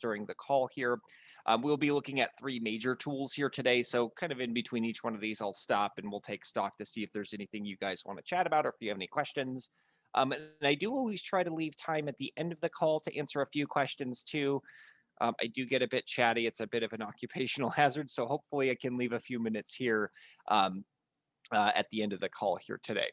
during the call here. We'll be looking at three major tools here today. So kind of in between each one of these, I'll stop and we'll take stock to see if there's anything you guys want to chat about or if you have any questions. And I do always try to leave time at the end of the call to answer a few questions too. I do get a bit chatty. It's a bit of an occupational hazard. So hopefully I can leave a few minutes here um, at the end of the call here today.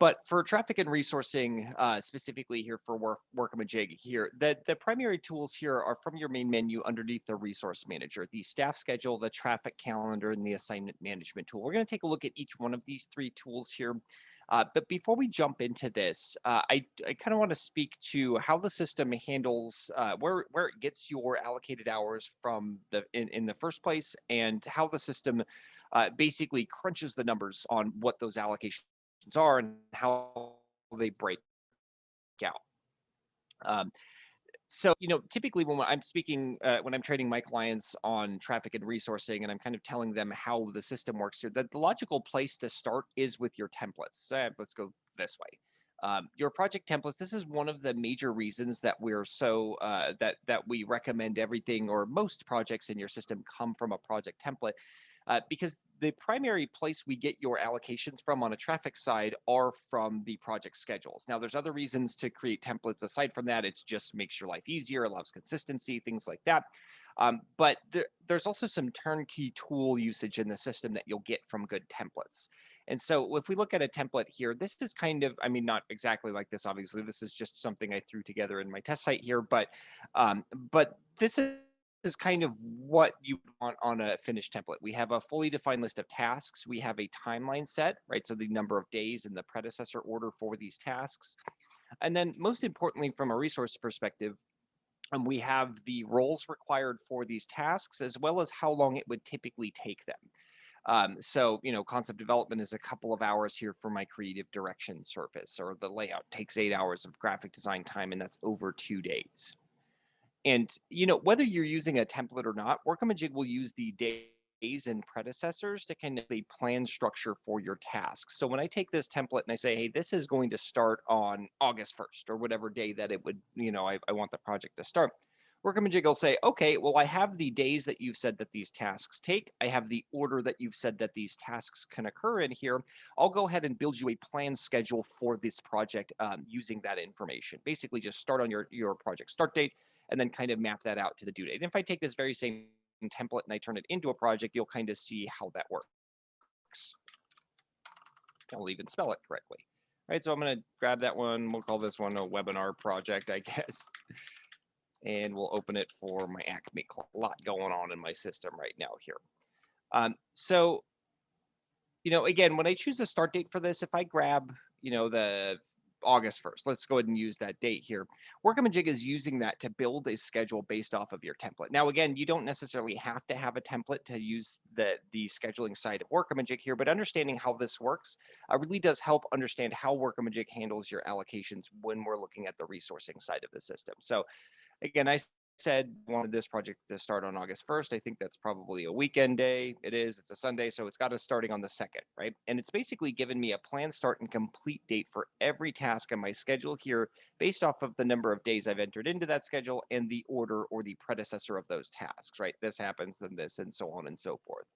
But for traffic and resourcing, specifically here for Workamajig here, the primary tools here are from your main menu underneath the resource manager, the staff schedule, the traffic calendar, and the assignment management tool. We're going to take a look at each one of these three tools here. But before we jump into this, I kind of want to speak to how the system handles where it gets your allocated hours from in the first place, and how the system basically crunches the numbers on what those allocations are and how they break out. Um, so, typically when I'm speaking, when I'm training my clients on traffic and resourcing, and I'm kind of telling them how the system works here, that the logical place to start is with your templates. Let's go this way. Your project templates. This is one of the major reasons that we're so that we recommend everything or most projects in your system come from a project template. Because the primary place we get your allocations from on a traffic side are from the project schedules. Now, there's other reasons to create templates aside from that. It's just makes your life easier, allows consistency, things like that. But there's also some turnkey tool usage in the system that you'll get from good templates. And so if we look at a template here, this is kind of, I mean, not exactly like this, obviously. This is just something I threw together in my test site here, but this is kind of what you want on a finished template. We have a fully defined list of tasks. We have a timeline set, right? So the number of days and the predecessor order for these tasks. And then most importantly, from a resource perspective, we have the roles required for these tasks, as well as how long it would typically take them. So, concept development is a couple of hours here for my creative direction surface, or the layout takes 8 hours of graphic design time, and that's over 2 days. And, whether you're using a template or not, Workamajig will use the days and predecessors to kind of a plan structure for your tasks. So when I take this template and I say, hey, this is going to start on August 1st or whatever day that it would, I want the project to start. Workamajig will say, okay, well, I have the days that you've said that these tasks take. I have the order that you've said that these tasks can occur in here. I'll go ahead and build you a plan schedule for this project using that information. Basically, just start on your project start date and then kind of map that out to the due date. And if I take this very same template and I turn it into a project, you'll kind of see how that works. I'll even spell it correctly. All right, so I'm going to grab that one. We'll call this one a webinar project, I guess. And we'll open it for my Acme. A lot going on in my system right now here. So, again, when I choose a start date for this, if I grab, the August 1st, let's go ahead and use that date here. Workamajig is using that to build a schedule based off of your template. Now, again, you don't necessarily have to have a template to use the scheduling side of Workamajig here, but understanding how this works really does help understand how Workamajig handles your allocations when we're looking at the resourcing side of the system. So again, I said wanted this project to start on August 1st. I think that's probably a weekend day. It is. It's a Sunday, so it's got us starting on the 2nd, right? And it's basically given me a planned start and complete date for every task on my schedule here based off of the number of days I've entered into that schedule and the order or the predecessor of those tasks, right? This happens, then this, and so on and so forth.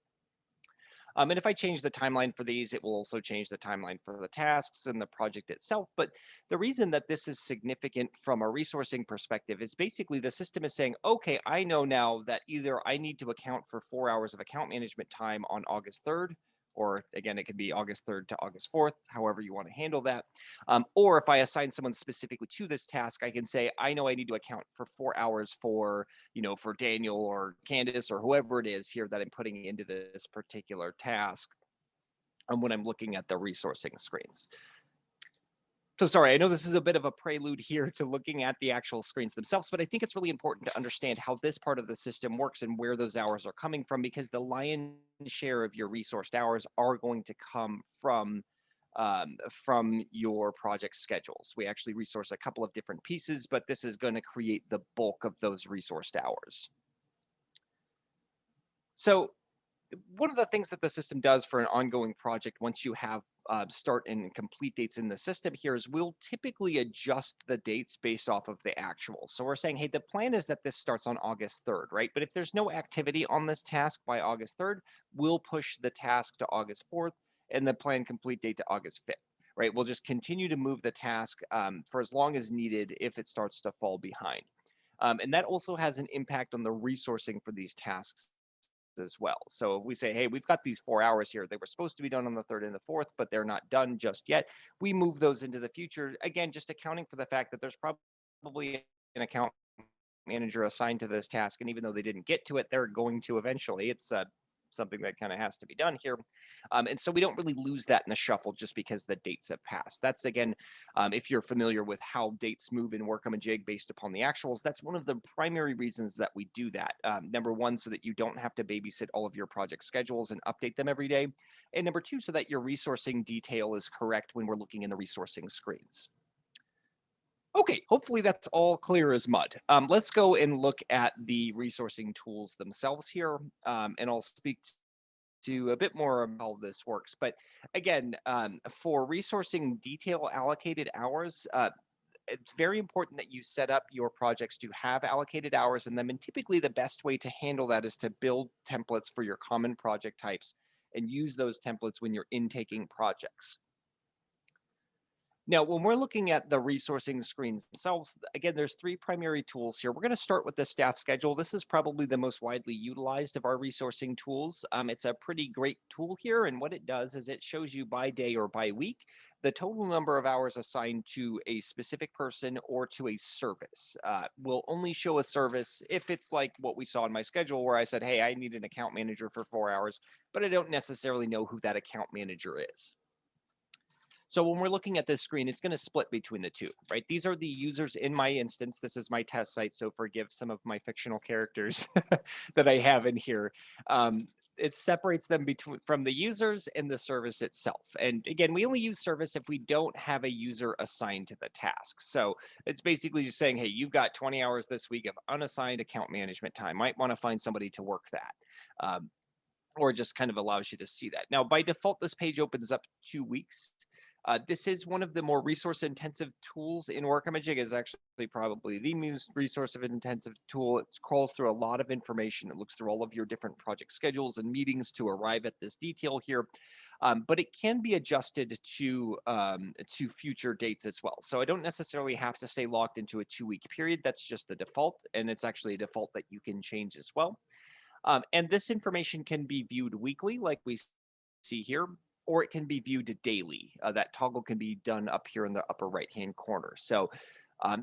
And if I change the timeline for these, it will also change the timeline for the tasks and the project itself. But the reason that this is significant from a resourcing perspective is basically the system is saying, okay, I know now that either I need to account for 4 hours of account management time on August 3rd, or again, it could be August 3rd to August 4th, however you want to handle that. Or if I assign someone specifically to this task, I can say, I know I need to account for 4 hours for, for Daniel or Candace or whoever it is here that I'm putting into this particular task when I'm looking at the resourcing screens. So sorry, I know this is a bit of a prelude here to looking at the actual screens themselves, but I think it's really important to understand how this part of the system works and where those hours are coming from, because the lion's share of your resourced hours are going to come from your project schedules. We actually resource a couple of different pieces, but this is going to create the bulk of those resourced hours. So one of the things that the system does for an ongoing project, once you have start and complete dates in the system here is we'll typically adjust the dates based off of the actual. So we're saying, hey, the plan is that this starts on August 3rd, right? But if there's no activity on this task by August 3rd, we'll push the task to August 4th and the plan complete date to August 5th, right? We'll just continue to move the task for as long as needed if it starts to fall behind. And that also has an impact on the resourcing for these tasks as well. So if we say, hey, we've got these 4 hours here. They were supposed to be done on the 3rd and the 4th, but they're not done just yet. We move those into the future. Again, just accounting for the fact that there's probably an account manager assigned to this task. And even though they didn't get to it, they're going to eventually. It's something that kind of has to be done here. And so we don't really lose that in the shuffle just because the dates have passed. That's again, if you're familiar with how dates move in Workamajig based upon the actuals, that's one of the primary reasons that we do that. Number one, so that you don't have to babysit all of your project schedules and update them every day. And number two, so that your resourcing detail is correct when we're looking in the resourcing screens. Okay, hopefully that's all clear as mud. Let's go and look at the resourcing tools themselves here, and I'll speak to a bit more of how this works. But again, for resourcing detail allocated hours, it's very important that you set up your projects to have allocated hours in them. And typically the best way to handle that is to build templates for your common project types and use those templates when you're intaking projects. Now, when we're looking at the resourcing screens themselves, again, there's three primary tools here. We're going to start with the staff schedule. This is probably the most widely utilized of our resourcing tools. It's a pretty great tool here. And what it does is it shows you by day or by week the total number of hours assigned to a specific person or to a service. We'll only show a service if it's like what we saw in my schedule where I said, hey, I need an account manager for 4 hours, but I don't necessarily know who that account manager is. So when we're looking at this screen, it's going to split between the two, right? These are the users in my instance. This is my test site, so forgive some of my fictional characters that I have in here. It separates them between from the users and the service itself. And again, we only use service if we don't have a user assigned to the task. So it's basically just saying, hey, you've got 20 hours this week of unassigned account management time. Might want to find somebody to work that. Or just kind of allows you to see that. Now, by default, this page opens up 2 weeks. This is one of the more resource intensive tools in Workamajig. Is actually probably the most resource intensive tool. It crawls through a lot of information. It looks through all of your different project schedules and meetings to arrive at this detail here. But it can be adjusted to future dates as well. So I don't necessarily have to stay locked into a 2-week period. That's just the default. And it's actually a default that you can change as well. And this information can be viewed weekly, like we see here, or it can be viewed daily. That toggle can be done up here in the upper right-hand corner. So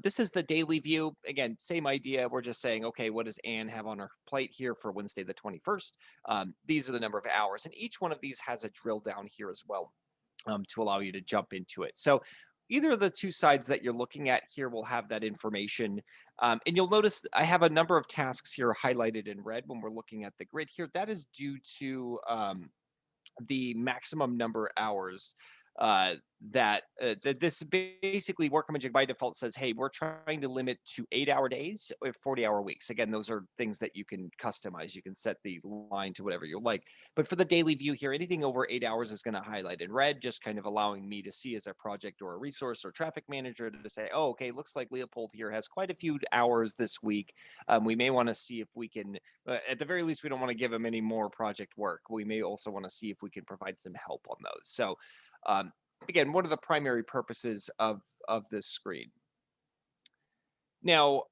this is the daily view. Again, same idea. We're just saying, okay, what does Anne have on her plate here for Wednesday the 21st? These are the number of hours. And each one of these has a drill down here as well to allow you to jump into it. So either of the two sides that you're looking at here will have that information. And you'll notice I have a number of tasks here highlighted in red when we're looking at the grid here. That is due to the maximum number of hours that this basically Workamajig by default says, hey, we're trying to limit to 8-hour days or 40-hour weeks. Again, those are things that you can customize. You can set the line to whatever you like. But for the daily view here, anything over 8 hours is going to highlight in red, just kind of allowing me to see as a project or a resource or traffic manager to say, oh, okay, looks like Leopold here has quite a few hours this week. We may want to see if we can, at the very least, we don't want to give him any more project work. We may also want to see if we can provide some help on those. So again, one of the primary purposes of this screen. Now,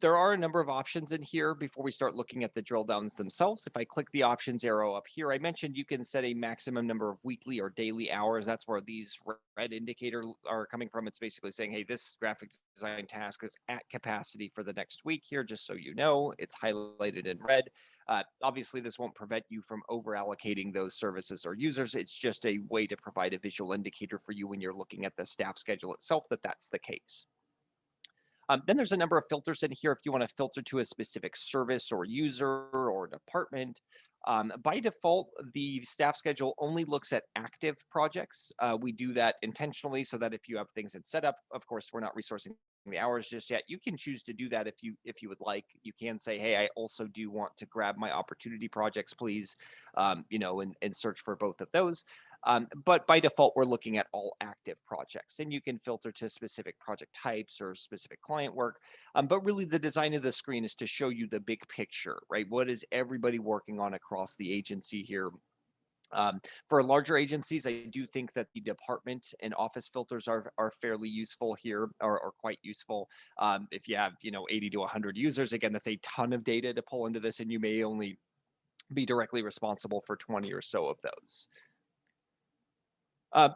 there are a number of options in here before we start looking at the drill downs themselves. If I click the options arrow up here, I mentioned you can set a maximum number of weekly or daily hours. That's where these red indicators are coming from. It's basically saying, hey, this graphic design task is at capacity for the next week here, just so you know. It's highlighted in red. Obviously, this won't prevent you from over allocating those services or users. It's just a way to provide a visual indicator for you when you're looking at the staff schedule itself that that's the case. Then there's a number of filters in here if you want to filter to a specific service or user or department. By default, the staff schedule only looks at active projects. We do that intentionally so that if you have things in setup, of course, we're not resourcing the hours just yet. You can choose to do that if you would like. You can say, hey, I also do want to grab my opportunity projects, please, and search for both of those. But by default, we're looking at all active projects, and you can filter to specific project types or specific client work. But really, the design of the screen is to show you the big picture, right? What is everybody working on across the agency here? For larger agencies, I do think that the department and office filters are fairly useful here, or quite useful. If you have 80 to 100 users, again, that's a ton of data to pull into this, and you may only be directly responsible for 20 or so of those.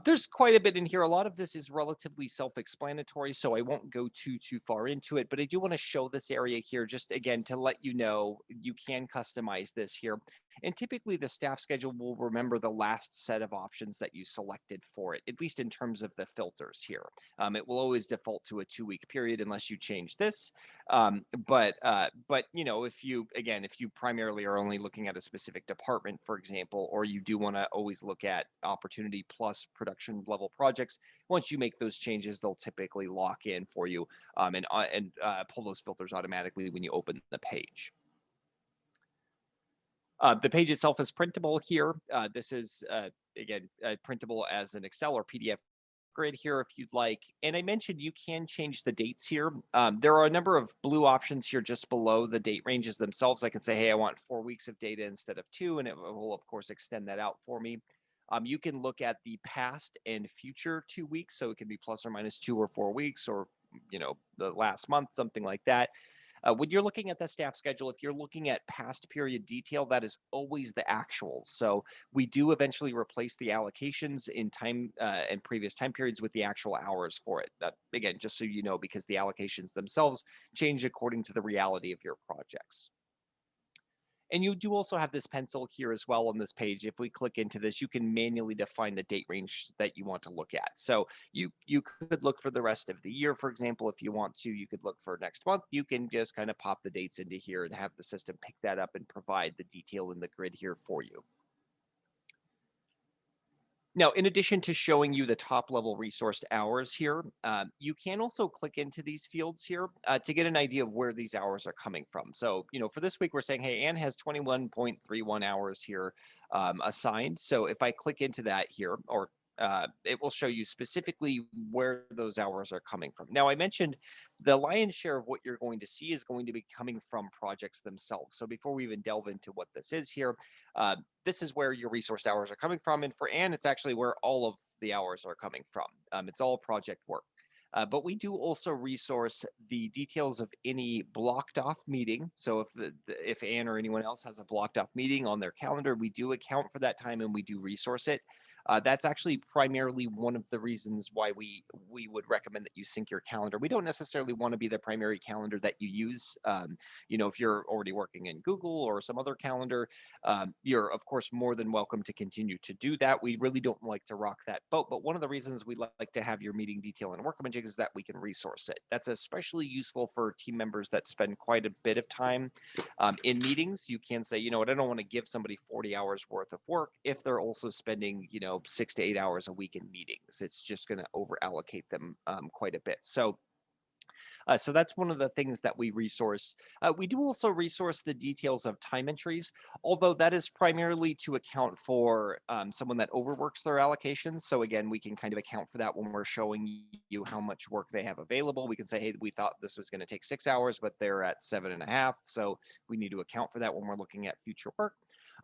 There's quite a bit in here. A lot of this is relatively self-explanatory, so I won't go too far into it, but I do want to show this area here just again to let you know you can customize this here. And typically the staff schedule will remember the last set of options that you selected for it, at least in terms of the filters here. It will always default to a 2-week period unless you change this. But if you primarily are only looking at a specific department, for example, or you do want to always look at opportunity plus production level projects, once you make those changes, they'll typically lock in for you, and pull those filters automatically when you open the page. The page itself is printable here. This is, again, printable as an Excel or PDF grid here if you'd like. And I mentioned you can change the dates here. There are a number of blue options here just below the date ranges themselves. I can say, hey, I want 4 weeks of data instead of 2, and it will, of course, extend that out for me. You can look at the past and future 2 weeks, so it can be plus or minus 2 or 4 weeks, or the last month, something like that. When you're looking at the staff schedule, if you're looking at past period detail, that is always the actual. So we do eventually replace the allocations in time and previous time periods with the actual hours for it. That, again, just so you know, because the allocations themselves change according to the reality of your projects. And you do also have this pencil here as well on this page. If we click into this, you can manually define the date range that you want to look at. So you could look for the rest of the year, for example, if you want to. You could look for next month. You can just kind of pop the dates into here and have the system pick that up and provide the detail in the grid here for you. Now, in addition to showing you the top level resourced hours here, you can also click into these fields here to get an idea of where these hours are coming from. So, for this week, we're saying, hey, Anne has 21.31 hours here assigned. So if I click into that here, or it will show you specifically where those hours are coming from. Now, I mentioned the lion's share of what you're going to see is going to be coming from projects themselves. So before we even delve into what this is here, this is where your resourced hours are coming from. And for Anne, it's actually where all of the hours are coming from. It's all project work. But we do also resource the details of any blocked off meeting. So if Anne or anyone else has a blocked off meeting on their calendar, we do account for that time and we do resource it. That's actually primarily one of the reasons why we would recommend that you sync your calendar. We don't necessarily want to be the primary calendar that you use. If you're already working in Google or some other calendar, you're of course more than welcome to continue to do that. We really don't like to rock that boat, but one of the reasons we like to have your meeting detail in Workamajig is that we can resource it. That's especially useful for team members that spend quite a bit of time in meetings. You can say, you know what, I don't want to give somebody 40 hours worth of work if they're also spending 6 to 8 hours a week in meetings. It's just going to over allocate them quite a bit. So that's one of the things that we resource. We do also resource the details of time entries, although that is primarily to account for someone that overworks their allocations. So again, we can kind of account for that when we're showing you how much work they have available. We can say, hey, we thought this was going to take 6 hours, but they're at 7.5. So we need to account for that when we're looking at future work.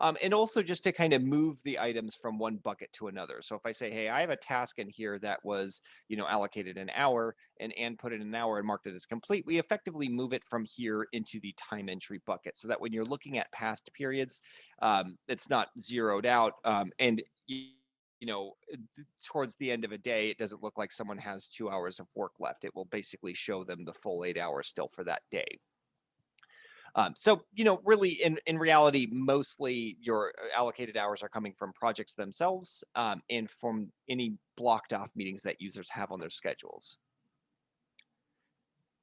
And also just to kind of move the items from one bucket to another. So if I say, hey, I have a task in here that was, allocated an hour, and Anne put in an hour and marked it as complete, we effectively move it from here into the time entry bucket so that when you're looking at past periods, it's not zeroed out. And towards the end of a day, it doesn't look like someone has 2 hours of work left. It will basically show them the full 8 hours still for that day. So, really in reality, mostly your allocated hours are coming from projects themselves and from any blocked off meetings that users have on their schedules.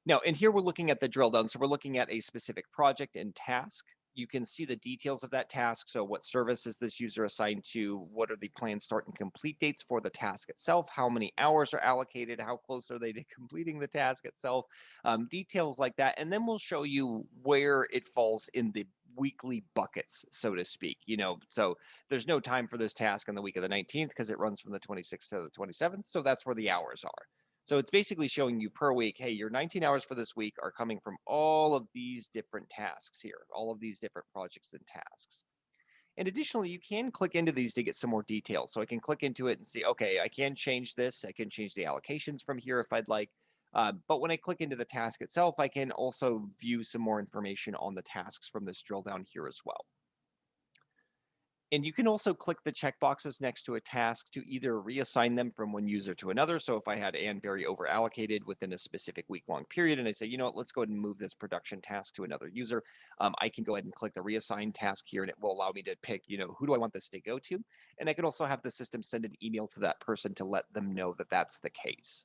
Now, and here we're looking at the drill down. So we're looking at a specific project and task. You can see the details of that task. So what service is this user assigned to? What are the planned start and complete dates for the task itself? How many hours are allocated? How close are they to completing the task itself? Details like that. And then we'll show you where it falls in weekly buckets, so to speak. So there's no time for this task on the week of the 19th because it runs from the 26th to the 27th. So that's where the hours are. So it's basically showing you per week, hey, your 19 hours for this week are coming from all of these different tasks here, all of these different projects and tasks. And additionally, you can click into these to get some more details. So I can click into it and see, okay, I can change this. I can change the allocations from here if I'd like. But when I click into the task itself, I can also view some more information on the tasks from this drill down here as well. And you can also click the checkboxes next to a task to either reassign them from one user to another. So if I had Ann Berry over allocated within a specific week-long period, and I say, you know what, let's go ahead and move this production task to another user, I can go ahead and click the reassign task here, and it will allow me to pick, who do I want this to go to? And I can also have the system send an email to that person to let them know that that's the case.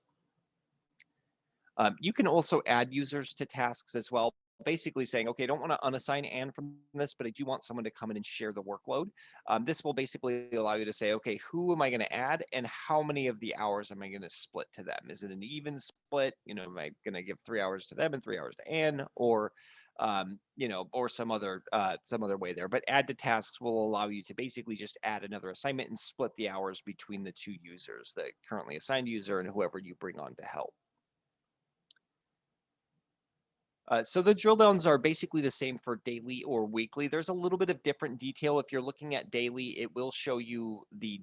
You can also add users to tasks as well, basically saying, okay, I don't want to unassign Anne from this, but I do want someone to come in and share the workload. This will basically allow you to say, okay, who am I going to add and how many of the hours am I going to split to them? Is it an even split? Am I going to give 3 hours to them and 3 hours to Anne, or or some other way there. But add to tasks will allow you to basically just add another assignment and split the hours between the two users, the currently assigned user and whoever you bring on to help. So the drill downs are basically the same for daily or weekly. There's a little bit of different detail. If you're looking at daily, it will show you the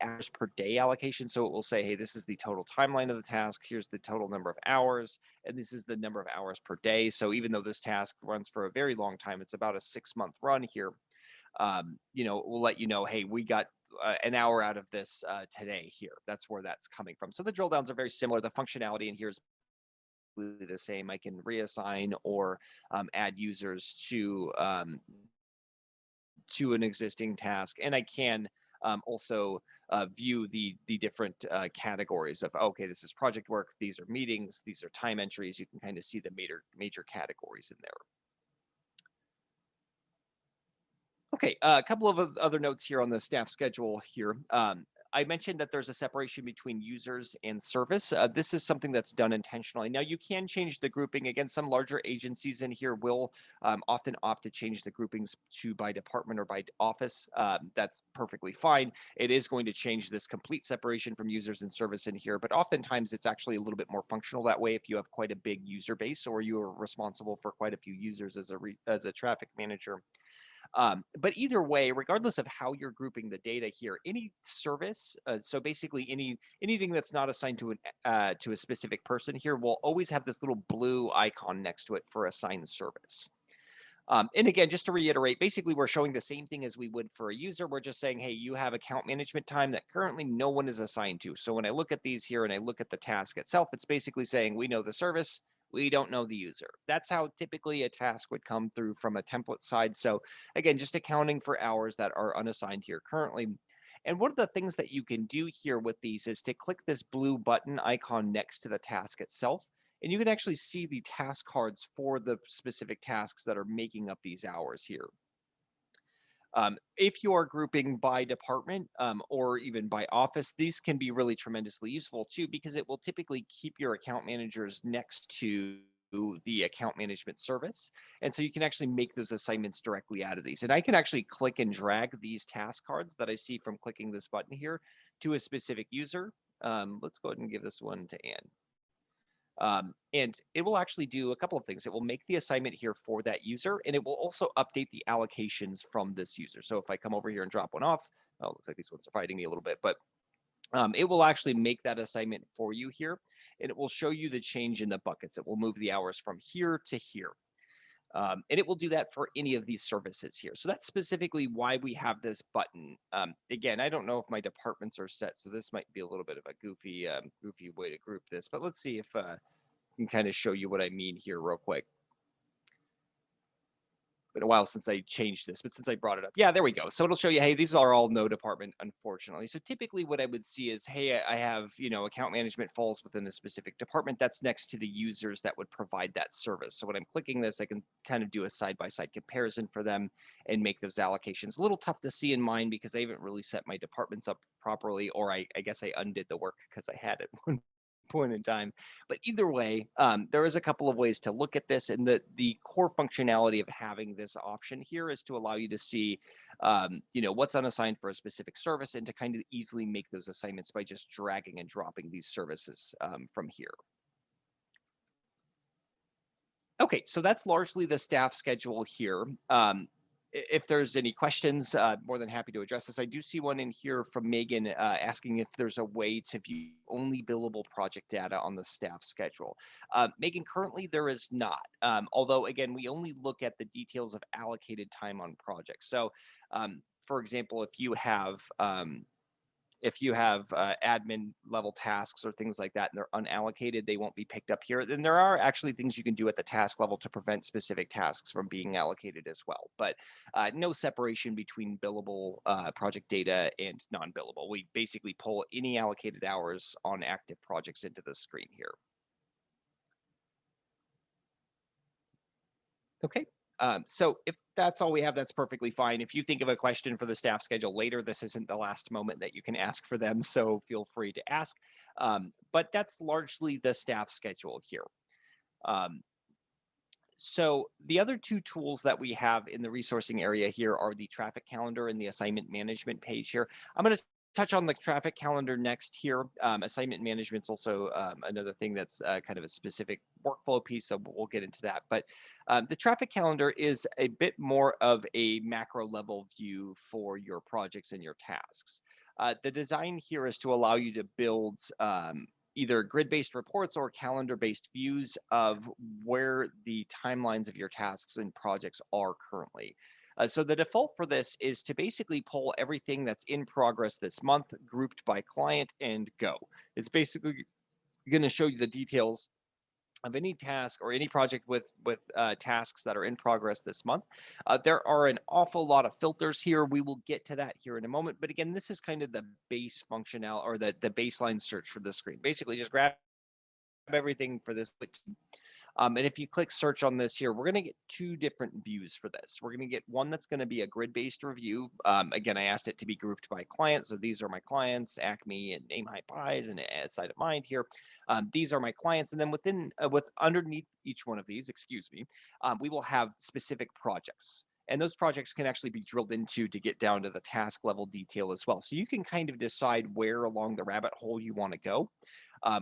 hours per day allocation. So it will say, hey, this is the total timeline of the task. Here's the total number of hours, and this is the number of hours per day. So even though this task runs for a very long time, it's about a 6-month run here. We'll let you know, hey, we got an hour out of this today here. That's where that's coming from. So the drill downs are very similar. The functionality in here is the same. I can reassign or add users to an existing task, and I can also view the different categories of, okay, this is project work, these are meetings, these are time entries. You can kind of see the major categories in there. Okay, a couple of other notes here on the staff schedule here. I mentioned that there's a separation between users and service. This is something that's done intentionally. Now, you can change the grouping. Again, some larger agencies in here will often opt to change the groupings to by department or by office. That's perfectly fine. It is going to change this complete separation from users and service in here, but oftentimes it's actually a little bit more functional that way if you have quite a big user base or you are responsible for quite a few users as a traffic manager. But either way, regardless of how you're grouping the data here, any service, so basically anything that's not assigned to a specific person here will always have this little blue icon next to it for assigned service. And again, just to reiterate, basically we're showing the same thing as we would for a user. We're just saying, hey, you have account management time that currently no one is assigned to. So when I look at these here and I look at the task itself, it's basically saying we know the service, we don't know the user. That's how typically a task would come through from a template side. So again, just accounting for hours that are unassigned here currently. And one of the things that you can do here with these is to click this blue button icon next to the task itself, and you can actually see the task cards for the specific tasks that are making up these hours here. If you are grouping by department or even by office, these can be really tremendously useful too, because it will typically keep your account managers next to the account management service. And so you can actually make those assignments directly out of these. And I can actually click and drag these task cards that I see from clicking this button here to a specific user. Let's go ahead and give this one to Ann. And it will actually do a couple of things. It will make the assignment here for that user, and it will also update the allocations from this user. So if I come over here and drop one off, oh, looks like these ones are fighting me a little bit, but it will actually make that assignment for you here, and it will show you the change in the buckets. It will move the hours from here to here. And it will do that for any of these services here. So that's specifically why we have this button. Again, I don't know if my departments are set, so this might be a little bit of a goofy way to group this, but let's see if I can kind of show you what I mean here real quick. Been a while since I changed this, but since I brought it up, yeah, there we go. So it'll show you, hey, these are all no department, unfortunately. So typically what I would see is, hey, I have, account management falls within a specific department that's next to the users that would provide that service. So when I'm clicking this, I can kind of do a side-by-side comparison for them and make those allocations. A little tough to see in mine because I haven't really set my departments up properly, or I guess I undid the work because I had it one point in time. But either way, there is a couple of ways to look at this, and the core functionality of having this option here is to allow you to see, what's unassigned for a specific service, and to kind of easily make those assignments by just dragging and dropping these services from here. Okay, so that's largely the staff schedule here. If there's any questions, more than happy to address this. I do see one in here from Megan asking if there's a way to view only billable project data on the staff schedule. Megan, currently there is not. Although, again, we only look at the details of allocated time on projects. So, for example, if you have admin level tasks or things like that and they're unallocated, they won't be picked up here. Then there are actually things you can do at the task level to prevent specific tasks from being allocated as well. But no separation between billable project data and non-billable. We basically pull any allocated hours on active projects into the screen here. Okay. So if that's all we have, that's perfectly fine. If you think of a question for the staff schedule later, this isn't the last moment that you can ask for them, so feel free to ask. But that's largely the staff schedule here. Um, so the other two tools that we have in the resourcing area here are the traffic calendar and the assignment management page here. I'm going to touch on the traffic calendar next here. Assignment management is also another thing that's kind of a specific workflow piece, so we'll get into that. But the traffic calendar is a bit more of a macro level view for your projects and your tasks. The design here is to allow you to build either grid-based reports or calendar-based views of where the timelines of your tasks and projects are currently. So the default for this is to basically pull everything that's in progress this month, grouped by client, and go. It's basically going to show you the details of any task or any project with tasks that are in progress this month. There are an awful lot of filters here. We will get to that here in a moment. But again, this is kind of the base functionality, or the baseline search for the screen. Basically, just grab everything for this. And if you click search on this here, we're going to get two different views for this. We're going to get one that's going to be a grid-based review. Again, I asked it to be grouped by client. So these are my clients, Acme and Name High Pies and Side of Mind here. These are my clients. And then underneath each one of these, we will have specific projects. And those projects can actually be drilled into to get down to the task level detail as well. So you can kind of decide where along the rabbit hole you want to go.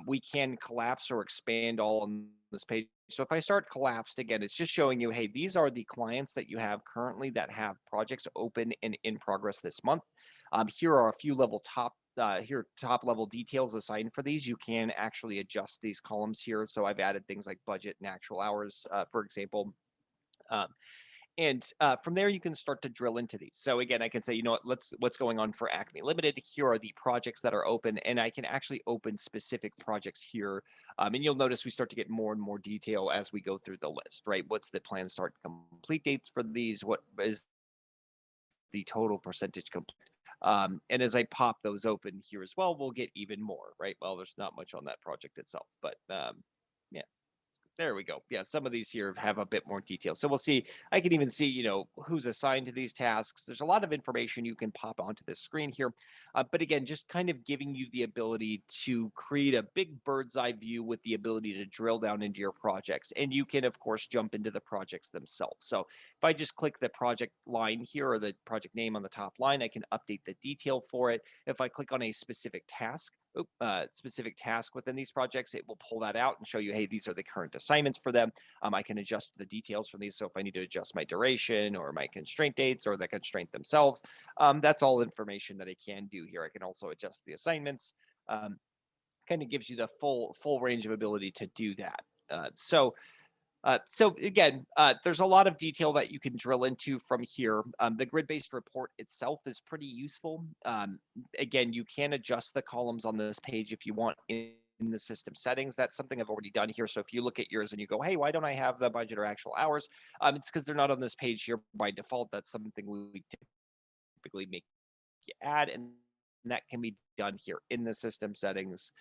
We can collapse or expand all on this page. So if I start collapsed again, it's just showing you, hey, these are the clients that you have currently that have projects open and in progress this month. Here are a few top level details assigned for these. You can actually adjust these columns here. So I've added things like budget and actual hours, for example. And from there, you can start to drill into these. So again, I can say, what's going on for Acme Limited? Here are the projects that are open, and I can actually open specific projects here. And you'll notice we start to get more and more detail as we go through the list, right? What's the plan start complete dates for these? What is the total percentage complete? And as I pop those open here as well, we'll get even more, right? Well, there's not much on that project itself, but yeah. There we go. Yeah, some of these here have a bit more detail. So we'll see. I can even see, who's assigned to these tasks. There's a lot of information you can pop onto this screen here. But again, just kind of giving you the ability to create a big bird's eye view with the ability to drill down into your projects. And you can, of course, jump into the projects themselves. So if I just click the project line here, or the project name on the top line, I can update the detail for it. If I click on a specific task within these projects, it will pull that out and show you, hey, these are the current assignments for them. I can adjust the details from these. So if I need to adjust my duration or my constraint dates or the constraint themselves, that's all information that I can do here. I can also adjust the assignments. Kind of gives you the full range of ability to do that. So again, there's a lot of detail that you can drill into from here. The grid-based report itself is pretty useful. Again, you can adjust the columns on this page if you want in the system settings. That's something I've already done here. So if you look at yours and you go, hey, why don't I have the budget or actual hours? It's because they're not on this page here by default. That's something we typically make you add, and that can be done here in the system settings.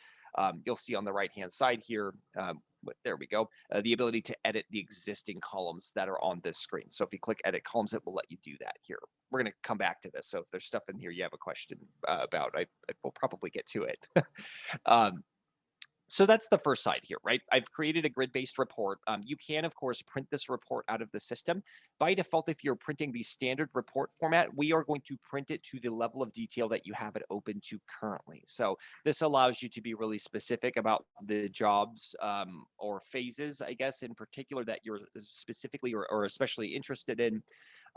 You'll see on the right-hand side here, there we go, the ability to edit the existing columns that are on this screen. So if you click edit columns, it will let you do that here. We're going to come back to this. So if there's stuff in here you have a question about, I will probably get to it. So that's the first side here, right? I've created a grid-based report. You can, of course, print this report out of the system. By default, if you're printing the standard report format, we are going to print it to the level of detail that you have it open to currently. So this allows you to be really specific about the jobs or phases, I guess, in particular that you're specifically or especially interested in.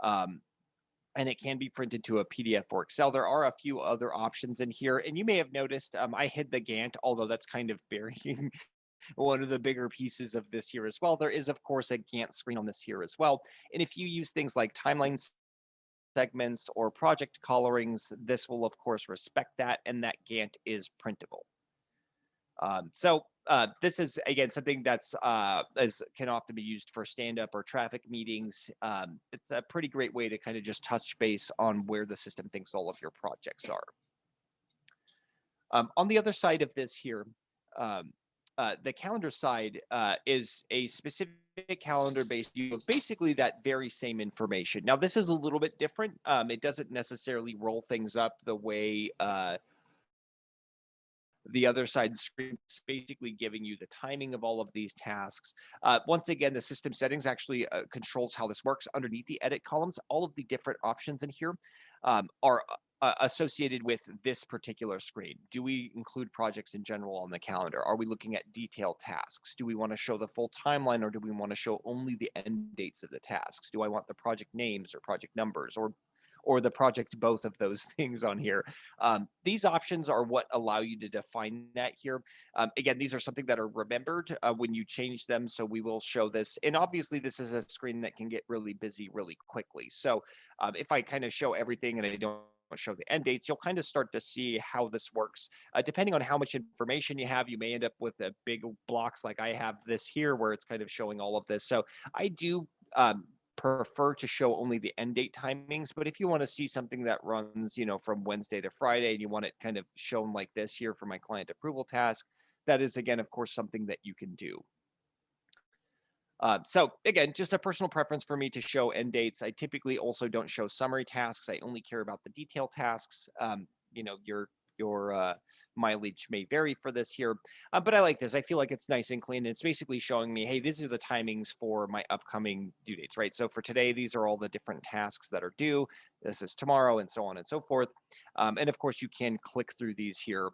Um, and it can be printed to a PDF or Excel. There are a few other options in here, and you may have noticed I hid the Gantt, although that's kind of burying one of the bigger pieces of this here as well. There is, of course, a Gantt screen on this here as well. And if you use things like timelines, segments, or project colorings, this will, of course, respect that, and that Gantt is printable. This is again something that's as can often be used for stand-up or traffic meetings. It's a pretty great way to kind of just touch base on where the system thinks all of your projects are. On the other side of this here, um, the calendar side is a specific calendar-based view of basically that very same information. Now, this is a little bit different. It doesn't necessarily roll things up the way the other side screen is basically giving you the timing of all of these tasks. Once again, the system settings actually controls how this works. Underneath the edit columns, all of the different options in here are associated with this particular screen. Do we include projects in general on the calendar? Are we looking at detailed tasks? Do we want to show the full timeline, or do we want to show only the end dates of the tasks? Do I want the project names or project numbers or the project, both of those things on here? These options are what allow you to define that here. Again, these are something that are remembered when you change them. So we will show this. And obviously, this is a screen that can get really busy really quickly. So if I kind of show everything and I don't show the end dates, you'll kind of start to see how this works. Depending on how much information you have, you may end up with a big blocks like I have this here, where it's kind of showing all of this. So I do prefer to show only the end date timings, but if you want to see something that runs, from Wednesday to Friday, and you want it kind of shown like this here for my client approval task, that is, again, of course, something that you can do. So again, just a personal preference for me to show end dates. I typically also don't show summary tasks. I only care about the detail tasks. Your mileage may vary for this here, but I like this. I feel like it's nice and clean. It's basically showing me, hey, these are the timings for my upcoming due dates, right? So for today, these are all the different tasks that are due. This is tomorrow, and so on and so forth. And of course, you can click through these here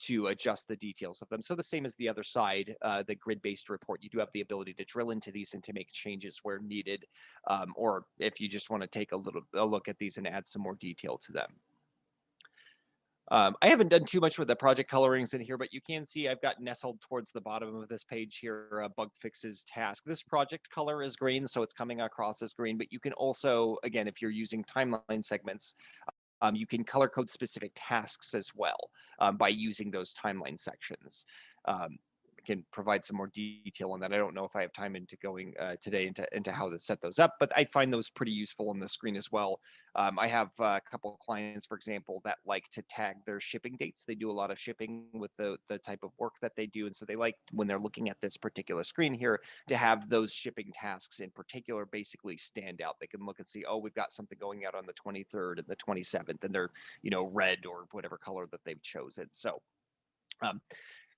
to adjust the details of them. So the same as the other side, the grid-based report, you do have the ability to drill into these and to make changes where needed, or if you just want to take a look at these and add some more detail to them. I haven't done too much with the project colorings in here, but you can see I've got nestled towards the bottom of this page here, bug fixes task. This project color is green, so it's coming across as green, but you can also, again, if you're using timeline segments, you can color code specific tasks as well by using those timeline sections. Can provide some more detail on that. I don't know if I have time into going today into how to set those up, but I find those pretty useful on the screen as well. I have a couple of clients, for example, that like to tag their shipping dates. They do a lot of shipping with the type of work that they do, and so they like, when they're looking at this particular screen here, to have those shipping tasks in particular basically stand out. They can look and see, oh, we've got something going out on the 23rd and the 27th, and they're red or whatever color that they've chosen. So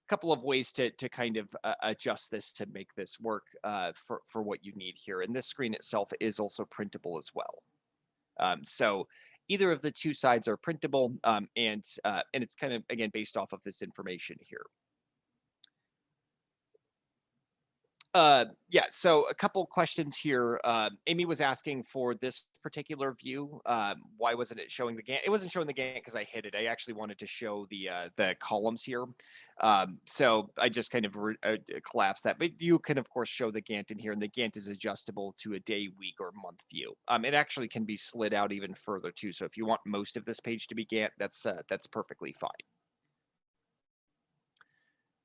couple of ways to kind of adjust this to make this work for what you need here. And this screen itself is also printable as well. So either of the two sides are printable, and it's kind of, again, based off of this information here. Yeah, so a couple questions here. Amy was asking for this particular view. Why wasn't it showing the Gantt? It wasn't showing the Gantt because I hid it. I actually wanted to show the columns here. So I just kind of collapsed that. But you can, of course, show the Gantt in here, and the Gantt is adjustable to a day, week, or month view. It actually can be slid out even further too. So if you want most of this page to be Gantt, that's perfectly fine.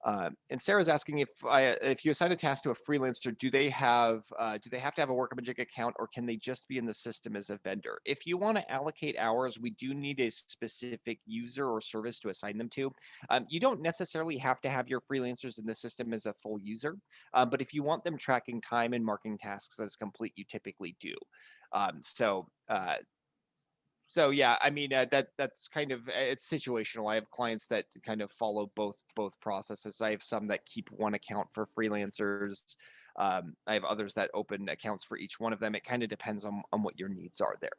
And Sarah's asking if you assign a task to a freelancer, do they have to have a Workamajig account, or can they just be in the system as a vendor? If you want to allocate hours, we do need a specific user or service to assign them to. You don't necessarily have to have your freelancers in the system as a full user, but if you want them tracking time and marking tasks as complete, you typically do. So So yeah, I mean that's kind of it's situational. I have clients that kind of follow both processes. I have some that keep one account for freelancers. I have others that open accounts for each one of them. It kind of depends on what your needs are there.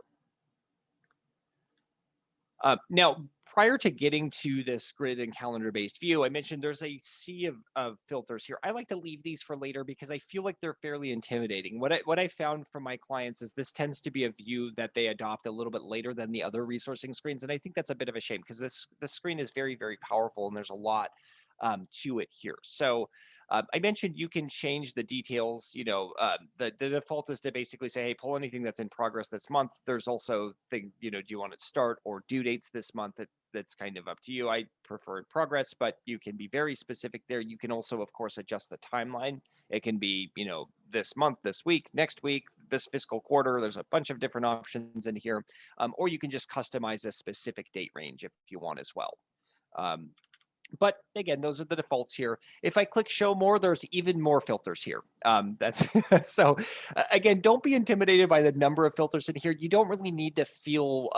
Now, prior to getting to this grid and calendar-based view, I mentioned there's a sea of filters here. I like to leave these for later because I feel like they're fairly intimidating. What I found from my clients is this tends to be a view that they adopt a little bit later than the other resourcing screens, and I think that's a bit of a shame because this screen is very powerful and there's a lot to it here. So I mentioned you can change the details. The default is to basically say, hey, pull anything that's in progress this month. There's also things, do you want it start or due dates this month? That's kind of up to you. I prefer progress, but you can be very specific there. You can also, of course, adjust the timeline. It can be, this month, this week, next week, this fiscal quarter. There's a bunch of different options in here. Or you can just customize a specific date range if you want as well. Um, but again, those are the defaults here. If I click show more, there's even more filters here. That's so again, don't be intimidated by the number of filters in here. You don't really need to feel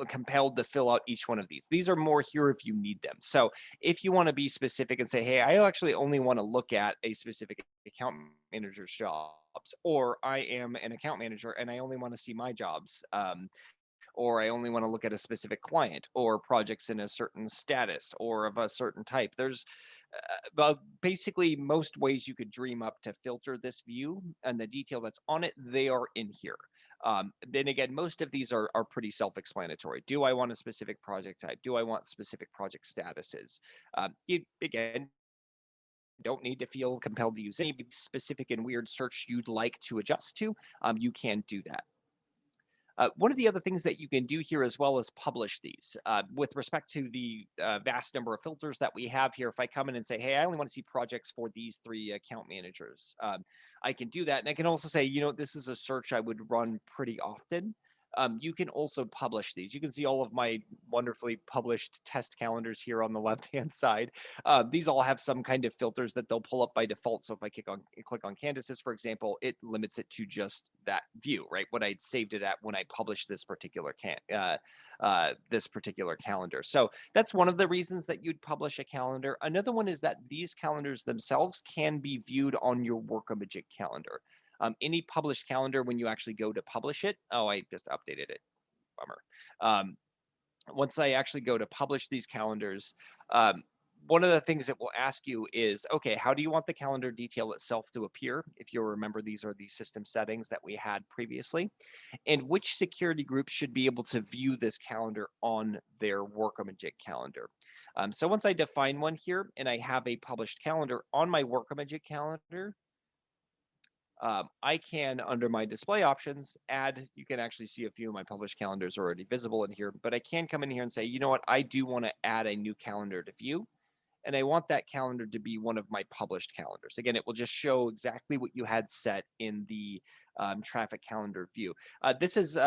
compelled to fill out each one of these. These are more here if you need them. So if you want to be specific and say, hey, I actually only want to look at a specific account manager's jobs, or I am an account manager and I only want to see my jobs. Or I only want to look at a specific client or projects in a certain status or of a certain type. There's basically most ways you could dream up to filter this view, and the detail that's on it, they are in here. Then again, most of these are pretty self-explanatory. Do I want a specific project type? Do I want specific project statuses? You again don't need to feel compelled to use any specific and weird search you'd like to adjust to. You can do that. One of the other things that you can do here as well is publish these. With respect to the vast number of filters that we have here, if I come in and say, hey, I only want to see projects for these 3 account managers, I can do that. And I can also say, this is a search I would run pretty often. You can also publish these. You can see all of my wonderfully published test calendars here on the left-hand side. These all have some kind of filters that they'll pull up by default. So if I click on Candace's, for example, it limits it to just that view, right? What I'd saved it at when I published this particular calendar. So that's one of the reasons that you'd publish a calendar. Another one is that these calendars themselves can be viewed on your Workamajig calendar. Any published calendar, when you actually go to publish it, oh, I just updated it. Bummer. Once I actually go to publish these calendars, one of the things it will ask you is, okay, how do you want the calendar detail itself to appear? If you'll remember, these are the system settings that we had previously. And which security groups should be able to view this calendar on their Workamajig calendar? So once I define one here and I have a published calendar on my Workamajig calendar, I can, under my display options, you can actually see a few of my published calendars already visible in here, but I can come in here and say, you know what, I do want to add a new calendar to view. And I want that calendar to be one of my published calendars. Again, it will just show exactly what you had set in the traffic calendar view. This is,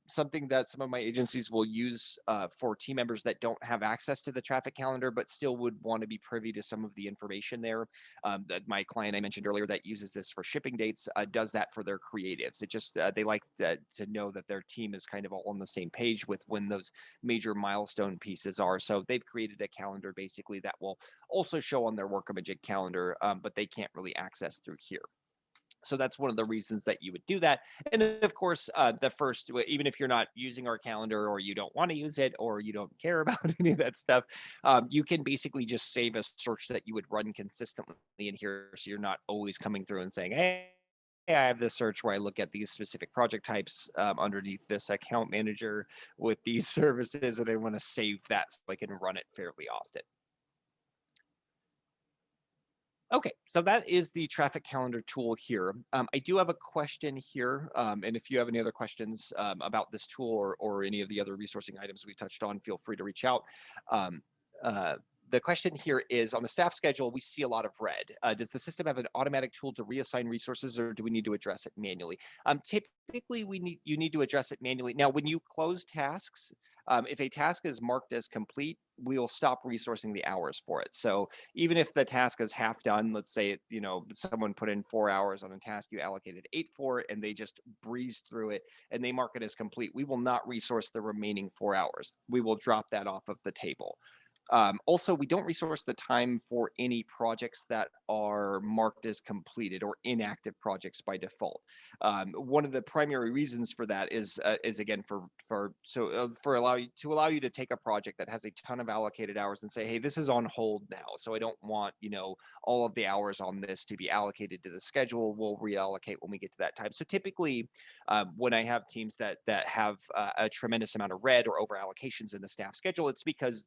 something that some of my agencies will use for team members that don't have access to the traffic calendar, but still would want to be privy to some of the information there. That my client I mentioned earlier that uses this for shipping dates does that for their creatives. It just they like to know that their team is kind of all on the same page with when those major milestone pieces are. So they've created a calendar basically that will also show on their Workamajig calendar, but they can't really access through here. So that's one of the reasons that you would do that. And then, of course, even if you're not using our calendar or you don't want to use it or you don't care about any of that stuff, you can basically just save a search that you would run consistently in here. So you're not always coming through and saying, hey, I have this search where I look at these specific project types underneath this account manager with these services, and I want to save that so I can run it fairly often. Okay, so that is the traffic calendar tool here. I do have a question here, and if you have any other questions about this tool or any of the other resourcing items we touched on, feel free to reach out. Um, uh, the question here is on the staff schedule, we see a lot of red. Does the system have an automatic tool to reassign resources or do we need to address it manually? Typically, you need to address it manually. Now, when you close tasks, if a task is marked as complete, we'll stop resourcing the hours for it. So even if the task is half done, let's say someone put in 4 hours on a task you allocated 8 for, and they just breezed through it and they mark it as complete, we will not resource the remaining 4 hours. We will drop that off of the table. Also, we don't resource the time for any projects that are marked as completed or inactive projects by default. One of the primary reasons for that is again for allow you to take a project that has a ton of allocated hours and say, hey, this is on hold now, so I don't want all of the hours on this to be allocated to the schedule. We'll reallocate when we get to that time. So typically, when I have teams that have a tremendous amount of red or over allocations in the staff schedule, it's because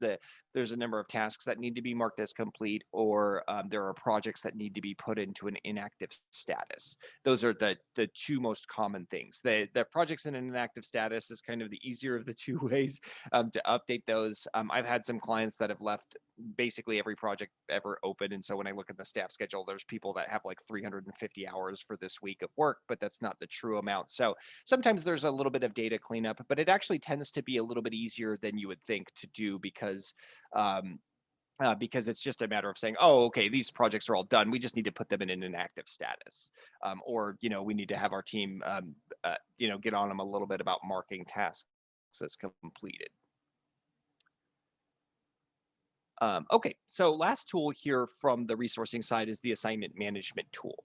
there's a number of tasks that need to be marked as complete, or there are projects that need to be put into an inactive status. Those are the two most common things. The projects in an inactive status is kind of the easier of the two ways to update those. I've had some clients that have left basically every project ever open, and so when I look at the staff schedule, there's people that have like 350 hours for this week of work, but that's not the true amount. So sometimes there's a little bit of data cleanup, but it actually tends to be a little bit easier than you would think to do because it's just a matter of saying, oh, okay, these projects are all done. We just need to put them in an active status. Or we need to have our team, get on them a little bit about marking tasks as completed. Okay, so last tool here from the resourcing side is the assignment management tool.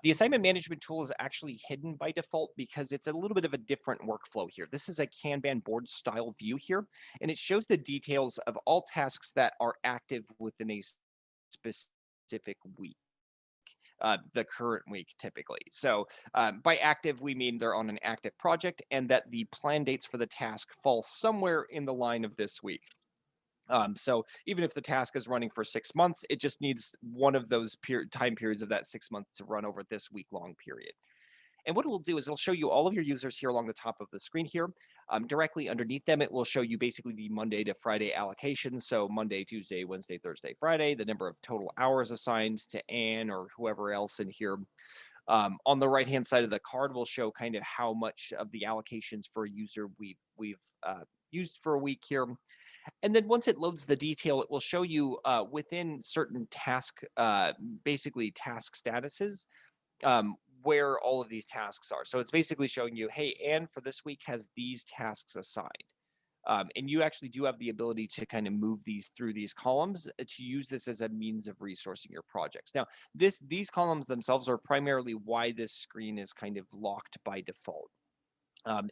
The assignment management tool is actually hidden by default because it's a little bit of a different workflow here. This is a Kanban board style view here, and it shows the details of all tasks that are active within a specific week. The current week typically. So by active, we mean they're on an active project and that the plan dates for the task fall somewhere in the line of this week. So even if the task is running for 6 months, it just needs one of those time periods of that 6 months to run over this week-long period. And what it'll do is it'll show you all of your users here along the top of the screen here. Directly underneath them, it will show you basically the Monday to Friday allocation. So Monday, Tuesday, Wednesday, Thursday, Friday, the number of total hours assigned to Anne or whoever else in here. On the right-hand side of the card will show kind of how much of the allocations for a user we've used for a week here. And then once it loads the detail, it will show you within certain basically task statuses, where all of these tasks are. So it's basically showing you, hey, Anne for this week has these tasks assigned. And you actually do have the ability to kind of move these through these columns to use this as a means of resourcing your projects. Now, these columns themselves are primarily why this screen is kind of locked by default.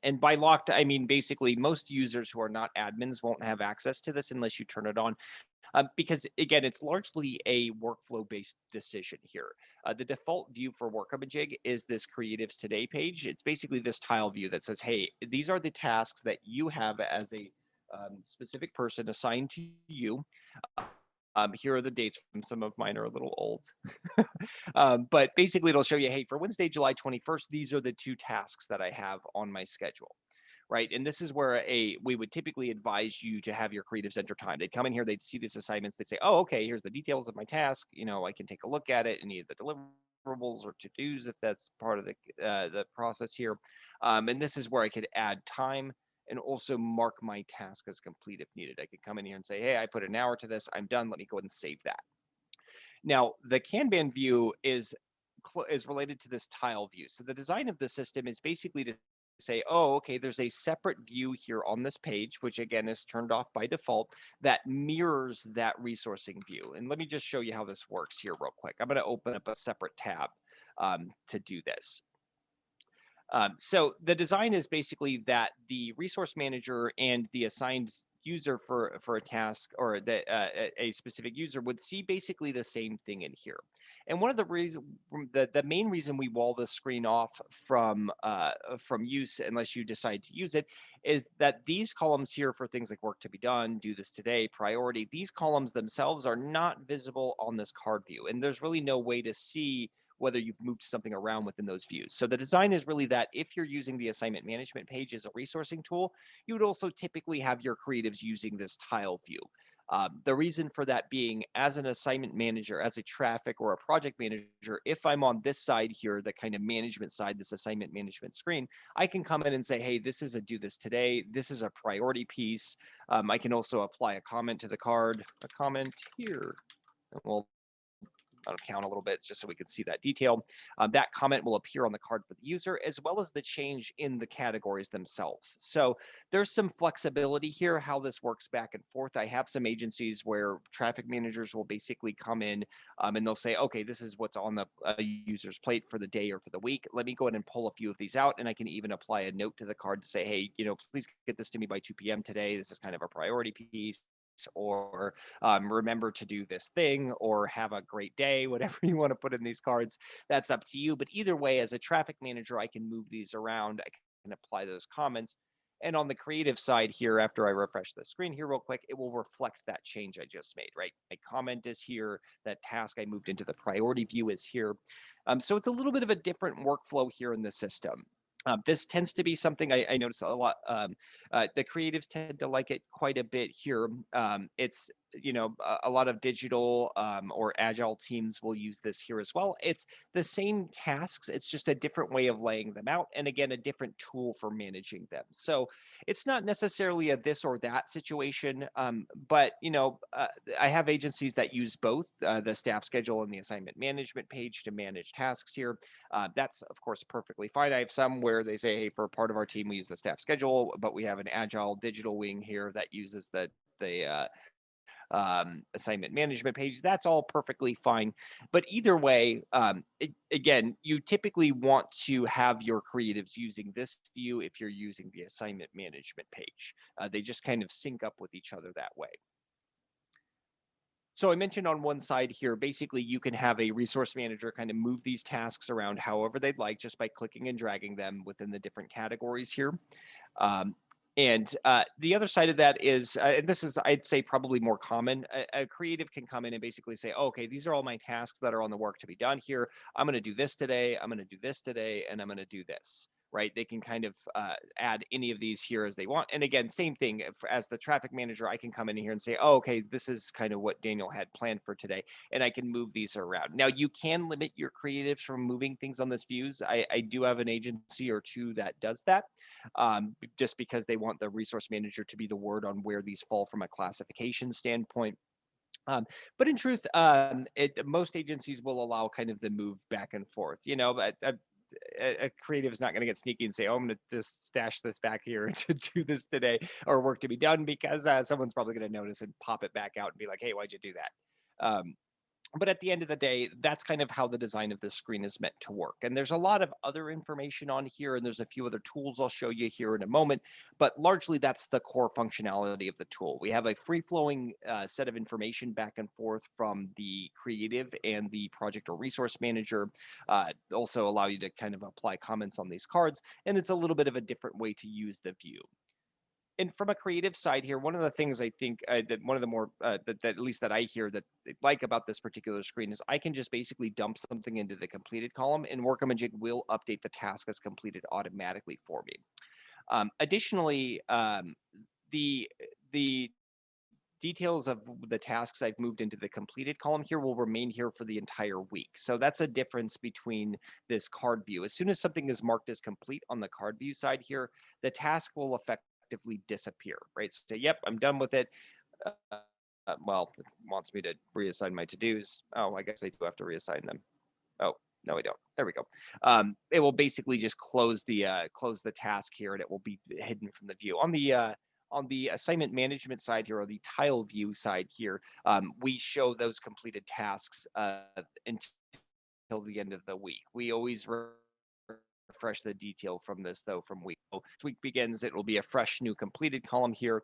And by locked, I mean basically most users who are not admins won't have access to this unless you turn it on. Because again, it's largely a workflow-based decision here. The default view for Workamajig is this Creatives Today page. It's basically this tile view that says, hey, these are the tasks that you have as a specific person assigned to you. Here are the dates. Some of mine are a little old. But basically, it'll show you, hey, for Wednesday, July 21st, these are the 2 tasks that I have on my schedule. Right. And this is where we would typically advise you to have your creatives enter time. They'd come in here, they'd see these assignments, they'd say, oh, okay, here's the details of my task. I can take a look at it, any of the deliverables or to-dos if that's part of the process here. And this is where I could add time and also mark my task as complete if needed. I could come in here and say, hey, I put an hour to this, I'm done. Let me go ahead and save that. Now, the Kanban view is related to this tile view. So the design of the system is basically to say, oh, okay, there's a separate view here on this page, which again is turned off by default, that mirrors that resourcing view. And let me just show you how this works here real quick. I'm going to open up a separate tab to do this. So the design is basically that the resource manager and the assigned user for a task or a specific user would see basically the same thing in here. And one of the reasons, the main reason we wall the screen off from use, unless you decide to use it, is that these columns here for things like work to be done, do this today, priority, these columns themselves are not visible on this card view. And there's really no way to see whether you've moved something around within those views. So the design is really that if you're using the assignment management page as a resourcing tool, you would also typically have your creatives using this tile view. The reason for that being, as an assignment manager, as a traffic or a project manager, if I'm on this side here, the kind of management side, this assignment management screen, I can come in and say, hey, this is a do this today. This is a priority piece. I can also apply a comment to the card, a comment here. And we'll count a little bit just so we can see that detail. That comment will appear on the card for the user, as well as the change in the categories themselves. So there's some flexibility here how this works back and forth. I have some agencies where traffic managers will basically come in and they'll say, okay, this is what's on the user's plate for the day or for the week. Let me go ahead and pull a few of these out, and I can even apply a note to the card to say, hey, please get this to me by 2 p.m. today. This is kind of a priority piece, or remember to do this thing, or have a great day, whatever you want to put in these cards. That's up to you. But either way, as a traffic manager, I can move these around. I can apply those comments. And on the creative side here, after I refresh the screen here real quick, it will reflect that change I just made, right? My comment is here. That task I moved into the priority view is here. So it's a little bit of a different workflow here in the system. This tends to be something I notice a lot. The creatives tend to like it quite a bit here. It's a lot of digital or agile teams will use this here as well. It's the same tasks. It's just a different way of laying them out, and again, a different tool for managing them. So it's not necessarily a this or that situation, but I have agencies that use both the staff schedule and the assignment management page to manage tasks here. That's, of course, perfectly fine. I have some where they say, hey, for part of our team, we use the staff schedule, but we have an agile digital wing here that uses the assignment management page. That's all perfectly fine. But either way, again, you typically want to have your creatives using this view if you're using the assignment management page. They just kind of sync up with each other that way. So I mentioned on one side here, basically you can have a resource manager kind of move these tasks around however they'd like, just by clicking and dragging them within the different categories here. Um, and the other side of that is, and this is, I'd say, probably more common, a creative can come in and basically say, oh, okay, these are all my tasks that are on the work to be done here. I'm going to do this today. I'm going to do this today. And I'm going to do this. Right. They can kind of add any of these here as they want. And again, same thing as the traffic manager, I can come in here and say, oh, okay, this is kind of what Daniel had planned for today. And I can move these around. Now, you can limit your creatives from moving things on this views. I do have an agency or two that does that, just because they want the resource manager to be the word on where these fall from a classification standpoint. But in truth, most agencies will allow kind of the move back and forth. But a creative is not going to get sneaky and say, oh, I'm going to just stash this back here to do this today, or work to be done, because someone's probably going to notice and pop it back out and be like, hey, why'd you do that? But at the end of the day, that's kind of how the design of this screen is meant to work. And there's a lot of other information on here, and there's a few other tools I'll show you here in a moment, but largely that's the core functionality of the tool. We have a free-flowing set of information back and forth from the creative and the project or resource manager. Also allow you to kind of apply comments on these cards, and it's a little bit of a different way to use the view. And from a creative side here, one of the things I think that one of the more that at least that I hear that they like about this particular screen is I can just basically dump something into the completed column, and Workamajig will update the task as completed automatically for me. Additionally, the details of the tasks I've moved into the completed column here will remain here for the entire week. So that's a difference between this card view. As soon as something is marked as complete on the card view side here, the task will effectively disappear, right? So say, yep, I'm done with it. Well, it wants me to reassign my to-dos. Oh, I guess I do have to reassign them. Oh, no, we don't. There we go. It will basically just close the task here, and it will be hidden from the view. On the assignment management side here, or the tile view side here, we show those completed tasks until the end of the week. We always refresh the detail from this, though, from week. So week begins, it will be a fresh new completed column here.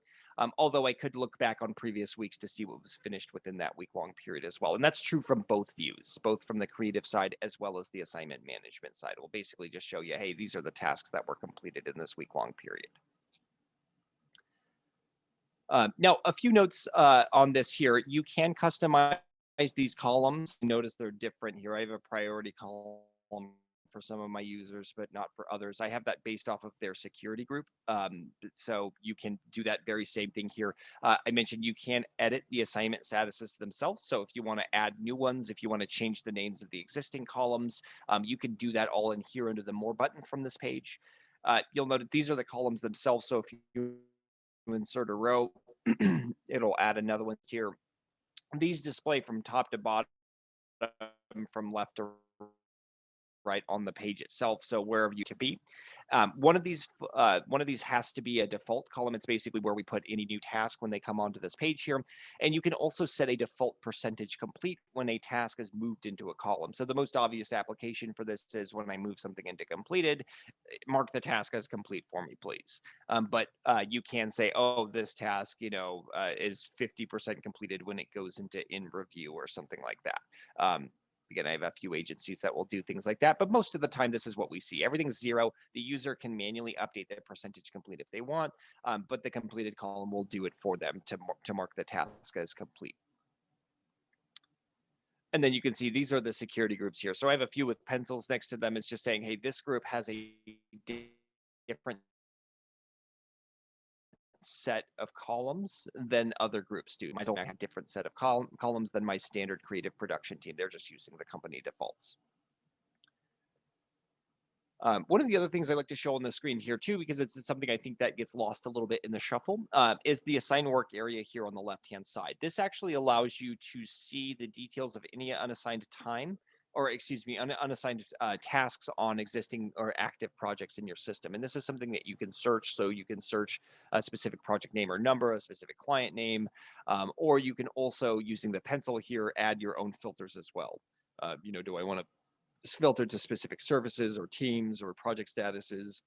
Although I could look back on previous weeks to see what was finished within that week-long period as well. And that's true from both views, both from the creative side as well as the assignment management side. It will basically just show you, hey, these are the tasks that were completed in this week-long period. Now, a few notes on this here. You can customize these columns. Notice they're different here. I have a priority column for some of my users, but not for others. I have that based off of their security group. So you can do that very same thing here. I mentioned you can edit the assignment statuses themselves. So if you want to add new ones, if you want to change the names of the existing columns, you can do that all in here under the More button from this page. You'll note these are the columns themselves. So if you insert a row, it'll add another one here. These display from top to bottom, from left to right on the page itself. So wherever you to be, one of these has to be a default column. It's basically where we put any new task when they come onto this page here. And you can also set a default percentage complete when a task is moved into a column. So the most obvious application for this is when I move something into completed, mark the task as complete for me, please. But you can say, oh, this task, is 50% completed when it goes into in review or something like that. Again, I have a few agencies that will do things like that, but most of the time, this is what we see. Everything's 0. The user can manually update the percentage complete if they want, but the completed column will do it for them to mark the task as complete. And then you can see these are the security groups here. So I have a few with pencils next to them. It's just saying, hey, this group has a different set of columns than other groups do. I don't have a different set of columns than my standard creative production team. They're just using the company defaults. One of the other things I like to show on the screen here too, because it's something I think that gets lost a little bit in the shuffle, is the assign work area here on the left-hand side. This actually allows you to see the details of any unassigned time, or excuse me, unassigned tasks on existing or active projects in your system. And this is something that you can search. So you can search a specific project name or number, a specific client name, or you can also, using the pencil here, add your own filters as well. Do I want to filtered to specific services or teams or project statuses,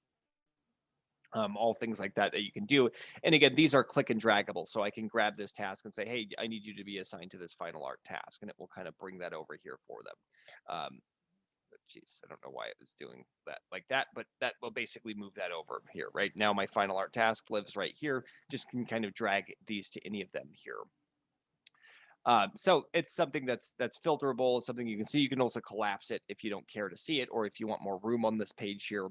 all things like that you can do. And again, these are click and draggable. So I can grab this task and say, hey, I need you to be assigned to this final art task. And it will kind of bring that over here for them. Geez, I don't know why it was doing that like that, but that will basically move that over here. Right now, my final art task lives right here. Just can kind of drag these to any of them here. So it's something that's filterable, something you can see. You can also collapse it if you don't care to see it, or if you want more room on this page here.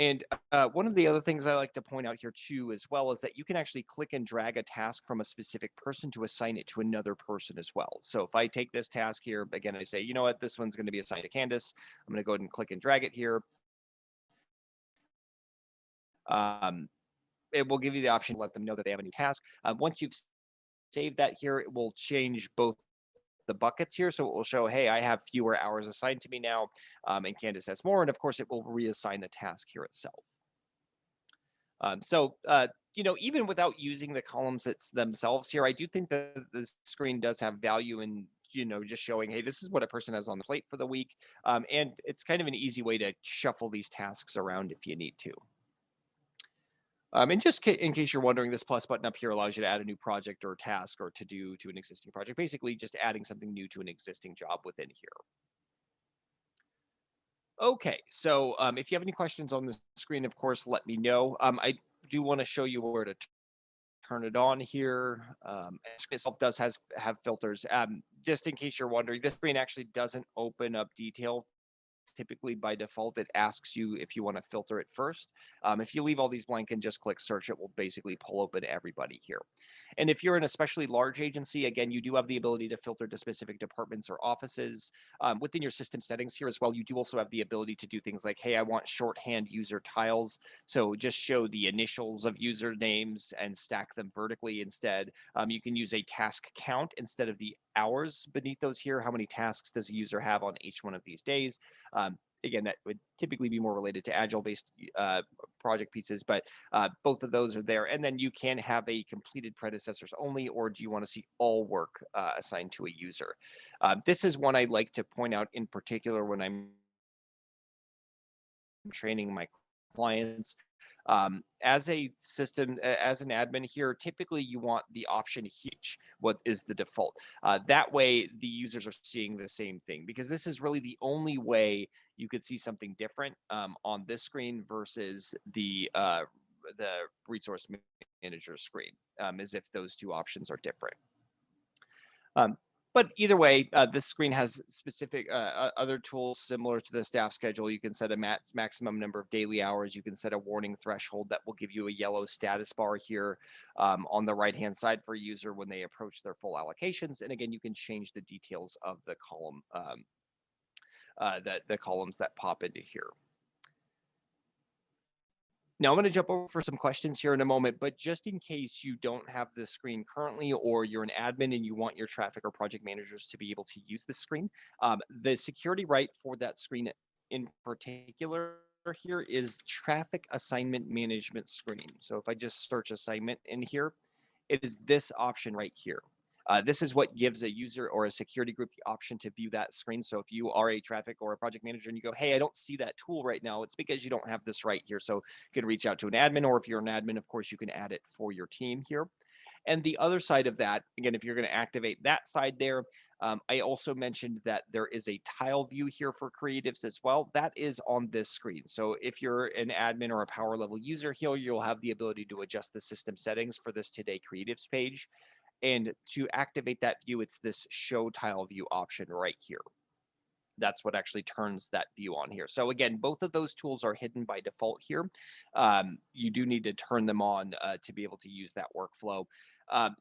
And one of the other things I like to point out here too, as well, is that you can actually click and drag a task from a specific person to assign it to another person as well. So if I take this task here, again, I say, you know what, this one's going to be assigned to Candace. I'm going to go ahead and click and drag it here. It will give you the option to let them know that they have a new task. Once you've saved that here, it will change both the buckets here. So it will show, hey, I have fewer hours assigned to me now, and Candace has more. And of course, it will reassign the task here itself. Even without using the columns themselves here, I do think that the screen does have value in, just showing, hey, this is what a person has on the plate for the week. And it's kind of an easy way to shuffle these tasks around if you need to. And just in case you're wondering, this plus button up here allows you to add a new project or task or to do to an existing project, basically just adding something new to an existing job within here. Okay, so if you have any questions on the screen, of course, let me know. I do want to show you where to turn it on here. The screen itself does have filters. Just in case you're wondering, this screen actually doesn't open up detail. Typically by default, it asks you if you want to filter it first. If you leave all these blank and just click search, it will basically pull open everybody here. And if you're an especially large agency, again, you do have the ability to filter to specific departments or offices. Within your system settings here as well, you do also have the ability to do things like, hey, I want shorthand user tiles. So just show the initials of user names and stack them vertically instead. You can use a task count instead of the hours beneath those here. How many tasks does a user have on each one of these days? Again, that would typically be more related to agile-based project pieces, but both of those are there. And then you can have a completed predecessors only, or do you want to see all work assigned to a user? This is one I like to point out in particular when I'm training my clients. As a system, as an admin here, typically you want the option huge, what is the default. That way the users are seeing the same thing, because this is really the only way you could see something different on this screen versus the resource manager screen, as if those two options are different. But either way, this screen has specific other tools similar to the staff schedule. You can set a maximum number of daily hours. You can set a warning threshold that will give you a yellow status bar here on the right-hand side for a user when they approach their full allocations. And again, you can change the details of the column, the columns that pop into here. Now I'm going to jump over for some questions here in a moment, but just in case you don't have this screen currently, or you're an admin and you want your traffic or project managers to be able to use this screen, the security right for that screen in particular here is traffic assignment management screen. So if I just search assignment in here, it is this option right here. This is what gives a user or a security group the option to view that screen. So if you are a traffic or a project manager and you go, hey, I don't see that tool right now, it's because you don't have this right here. So you can reach out to an admin, or if you're an admin, of course, you can add it for your team here. And the other side of that, again, if you're going to activate that side there, I also mentioned that there is a tile view here for creatives as well. That is on this screen. So if you're an admin or a power level user here, you'll have the ability to adjust the system settings for this Today Creatives page. And to activate that view, it's this show tile view option right here. That's what actually turns that view on here. So again, both of those tools are hidden by default here. You do need to turn them on to be able to use that workflow.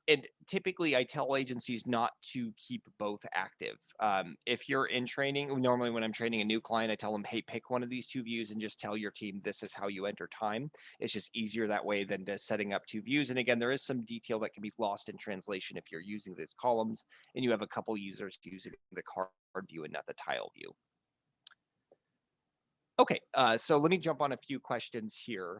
And typically I tell agencies not to keep both active. If you're in training, normally when I'm training a new client, I tell them, hey, pick one of these two views and just tell your team this is how you enter time. It's just easier that way than just setting up two views. And again, there is some detail that can be lost in translation if you're using these columns and you have a couple users using the card view and not the tile view. Okay, so let me jump on a few questions here.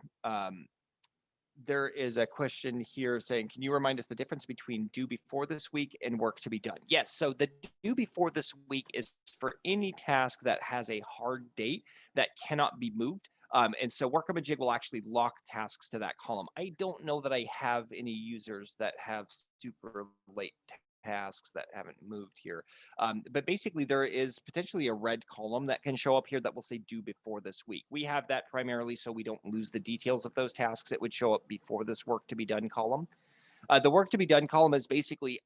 There is a question here saying, can you remind us the difference between due before this week and work to be done? Yes, so the due before this week is for any task that has a hard date that cannot be moved. And so Workamajig will actually lock tasks to that column. I don't know that I have any users that have super late tasks that haven't moved here. But basically there is potentially a red column that can show up here that will say due before this week. We have that primarily so we don't lose the details of those tasks. It would show up before this work to be done column. The work to be done column is basically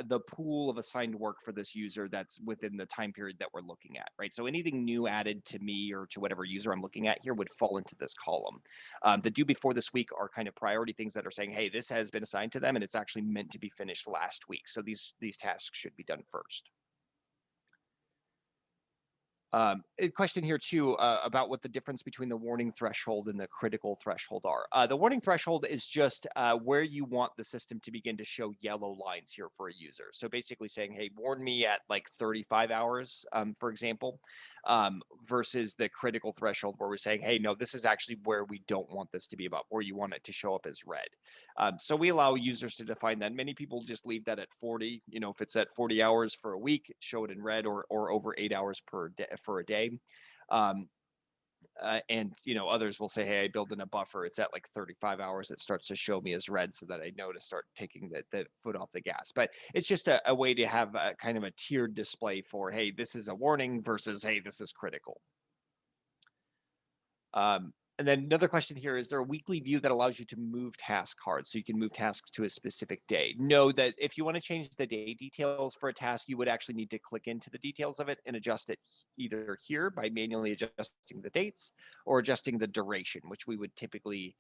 the pool of assigned work for this user that's within the time period that we're looking at, right? So anything new added to me or to whatever user I'm looking at here would fall into this column. The due before this week are kind of priority things that are saying, hey, this has been assigned to them and it's actually meant to be finished last week. So these tasks should be done first. A question here too about what the difference between the warning threshold and the critical threshold are. The warning threshold is just where you want the system to begin to show yellow lines here for a user. So basically saying, hey, warn me at like 35 hours, for example, versus the critical threshold where we're saying, hey, no, this is actually where we don't want this to be about, where you want it to show up as red. So we allow users to define that. Many people just leave that at 40. You know, if it's at 40 hours for a week, show it in red, or over 8 hours per day for a day. And you know, others will say, hey, I build in a buffer. It's at like 35 hours. It starts to show me as red so that I know to start taking the foot off the gas. But it's just a way to have a kind of a tiered display for, hey, this is a warning versus, hey, this is critical. And then another question here, is there a weekly view that allows you to move task cards so you can move tasks to a specific day? No, that if you want to change the day details for a task, you would actually need to click into the details of it and adjust it either here by manually adjusting the dates or adjusting the duration, which we would typically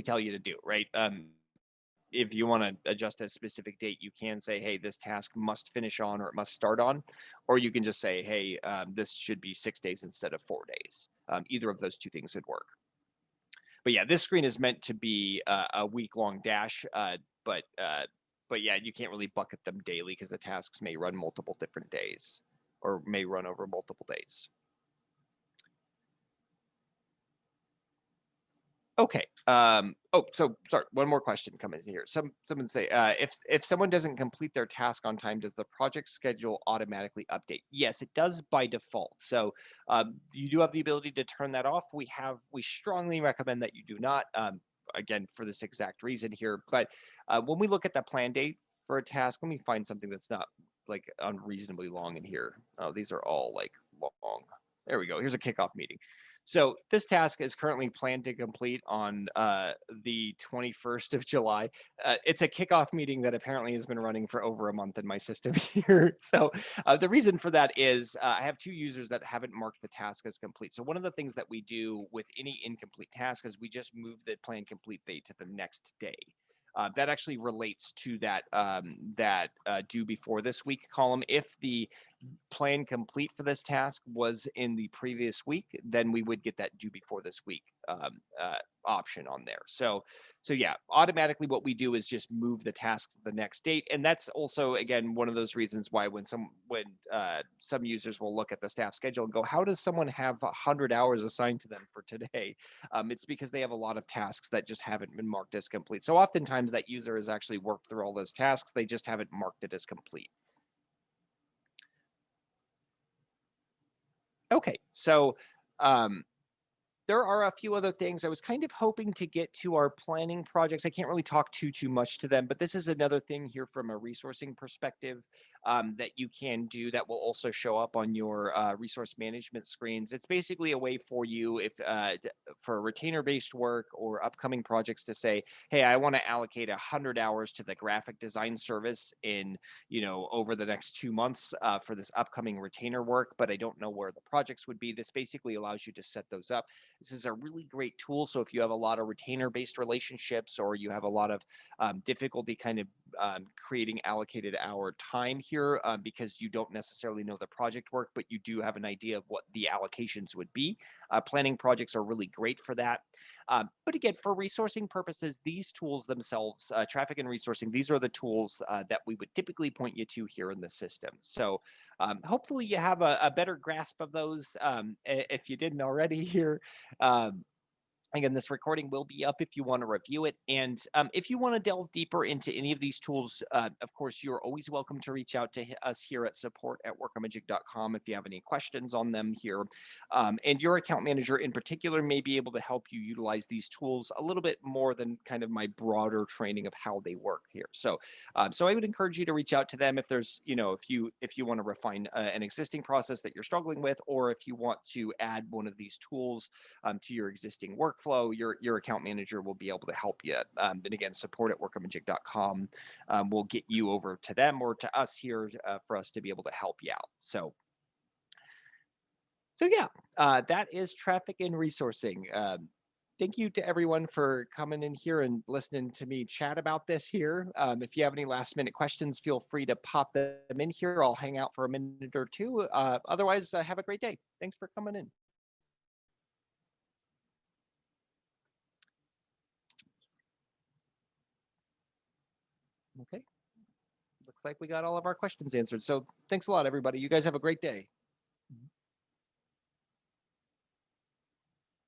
tell you to do, right? If you want to adjust a specific date, you can say, hey, this task must finish on or it must start on, or you can just say, hey, this should be 6 days instead of 4 days. Either of those two things would work. But yeah, this screen is meant to be a week-long dash, but yeah, you can't really bucket them daily because the tasks may run multiple different days or may run over multiple days. Okay. Oh, so sorry. One more question coming in here. Someone say, if someone doesn't complete their task on time, does the project schedule automatically update? Yes, it does by default. So you do have the ability to turn that off. We strongly recommend that you do not. Again, for this exact reason here. But when we look at the plan date for a task, let me find something that's not like unreasonably long in here. Oh, these are all like long. There we go. Here's a kickoff meeting. So this task is currently planned to complete on the 21st of July. It's a kickoff meeting that apparently has been running for over a month in my system here. So the reason for that is I have 2 users that haven't marked the task as complete. So one of the things that we do with any incomplete task is we just move the plan complete date to the next day. That actually relates to that due before this week column. If the plan complete for this task was in the previous week, then we would get that due before this week option on there. So yeah, automatically what we do is just move the task to the next date, and that's also again one of those reasons why when some users will look at the staff schedule and go, "How does someone have 100 hours assigned to them for today?" It's because they have a lot of tasks that just haven't been marked as complete. So oftentimes that user has actually worked through all those tasks; they just haven't marked it as complete. Okay, so um, there are a few other things. I was kind of hoping to get to our planning projects. I can't really talk too much to them, but this is another thing here from a resourcing perspective that you can do that will also show up on your resource management screens. It's basically a way for you if for retainer-based work or upcoming projects to say, hey, I want to allocate 100 hours to the graphic design service in over the next 2 months for this upcoming retainer work, but I don't know where the projects would be. This basically allows you to set those up. This is a really great tool. So if you have a lot of retainer-based relationships or you have a lot of difficulty kind of creating allocated hour time here because you don't necessarily know the project work, but you do have an idea of what the allocations would be, planning projects are really great for that. But again, for resourcing purposes, these tools themselves, traffic and resourcing, these are the tools that we would typically point you to here in the system. So hopefully you have a better grasp of those if you didn't already here. Um, Again, this recording will be up if you want to review it. And if you want to delve deeper into any of these tools, of course, you're always welcome to reach out to us here at support@workamajig.com if you have any questions on them here. And your account manager in particular may be able to help you utilize these tools a little bit more than kind of my broader training of how they work here. So I would encourage you to reach out to them if there's, if you want to refine an existing process that you're struggling with, or if you want to add one of these tools to your existing workflow, your account manager will be able to help you. And again, support@workamajig.com will get you over to them or to us here for us to be able to help you out. So yeah, that is traffic and resourcing. Thank you to everyone for coming in here and listening to me chat about this here. If you have any last minute questions, feel free to pop them in here. I'll hang out for a minute or two. Otherwise, have a great day. Thanks for coming in. Okay. Looks like we got all of our questions answered. So thanks a lot, everybody. You guys have a great day.